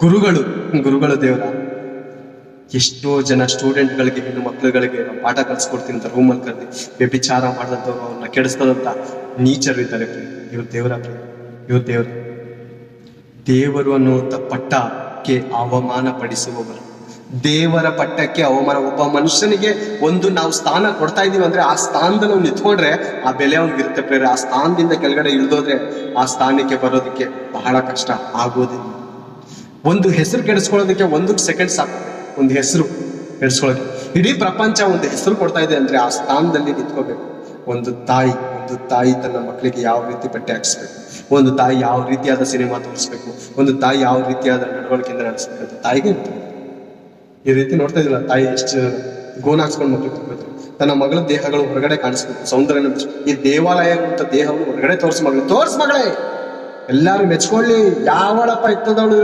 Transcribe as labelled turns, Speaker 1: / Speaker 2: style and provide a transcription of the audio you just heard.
Speaker 1: ಗುರುಗಳು ದೇವರ. ಎಷ್ಟೋ ಜನ ಸ್ಟೂಡೆಂಟ್ಗಳಿಗೆ, ಹೆಣ್ಣು ಮಕ್ಳುಗಳಿಗೆ ನಾವು ಪಾಠ ಕಲಿಸ್ಕೊಡ್ತೀನಿ ಅಂತ ರೂಮಲ್ಲಿ ಕರೆದಿ ವ್ಯಭಿಚಾರ ಮಾಡಿದಂಥವ್ರು, ಅವ್ರನ್ನ ಕೆಡಿಸ್ಕೊಳ್ಳೋಂಥ ನೀಚರು ಇದ್ದಾರೆ. ಇವ್ರು ದೇವರ ದೇವರು ಅನ್ನುವಂಥ ಪಟ್ಟಕ್ಕೆ ಅವಮಾನ ಪಡಿಸುವವರು. ದೇವರ ಪಟ್ಟಕ್ಕೆ ಅವಮಾನ. ಒಬ್ಬ ಮನುಷ್ಯನಿಗೆ ಒಂದು ನಾವು ಸ್ಥಾನ ಕೊಡ್ತಾ ಇದೀವಿ ಅಂದ್ರೆ ಆ ಸ್ಥಾನದಲ್ಲಿ ಅವ್ನು ನಿಂತ್ಕೊಂಡ್ರೆ ಆ ಬೆಲೆ ಅವ್ನಿಗಿರುತ್ತೆ ಪ್ರೇರೆ. ಆ ಸ್ಥಾನದಿಂದ ಕೆಳಗಡೆ ಇಳಿದೋದ್ರೆ ಆ ಸ್ಥಾನಕ್ಕೆ ಬರೋದಕ್ಕೆ ಬಹಳ ಕಷ್ಟ ಆಗೋದಿಲ್ಲ. ಒಂದು ಹೆಸರು ಕೆಡಿಸ್ಕೊಳ್ಳೋದಕ್ಕೆ 1 ಸೆಕೆಂಡ್ ಸಾಕು. ಒಂದು ಹೆಸರು ಕೆಡಿಸ್ಕೊಳ್ಳೋಕೆ ಇಡೀ ಪ್ರಪಂಚ ಒಂದು ಹೆಸರು ಕೊಡ್ತಾ ಇದೆ ಅಂದ್ರೆ ಆ ಸ್ಥಾನದಲ್ಲಿ ನಿಂತ್ಕೋಬೇಕು. ಒಂದು ತಾಯಿ ತನ್ನ ಮಕ್ಕಳಿಗೆ ಯಾವ ರೀತಿ ಬಟ್ಟೆ ಹಾಕಿಸ್ಬೇಕು, ಒಂದು ತಾಯಿ ಯಾವ ರೀತಿಯಾದ ಸಿನಿಮಾ ತೋರಿಸ್ಬೇಕು, ಒಂದು ತಾಯಿ ಯಾವ ರೀತಿಯಾದ ನಡವಳಿಕೆಯಿಂದ ನಡೆಸ್ಬೇಕು ಅಂತ ತಾಯಿಗೆ ಇರ್ತದೆ. ಈ ರೀತಿ ನೋಡ್ತಾ ಇದಿಲ್ಲ, ತಾಯಿ ಎಷ್ಟು ಗೋನ್ ಹಾಕ್ಸ್ಕೊಂಡು ಮಕ್ಳಿಗೆ ತಗೋತಾರೆ. ತನ್ನ ಮಗಳ ದೇಹಗಳು ಹೊರಗಡೆ ಕಾಣಿಸ್ಬೇಕು, ಸೌಂದರ್ಯ. ಈ ದೇವಾಲಯ ಅಂತ ದೇಹವನ್ನು ಹೊರಗಡೆ ತೋರ್ಸ್ ಮಗಳೇ ಎಲ್ಲಾರು ಮೆಚ್ಕೊಳ್ಳಿ. ಯಾವಳಪ್ಪ ಇತ್ತದವಳು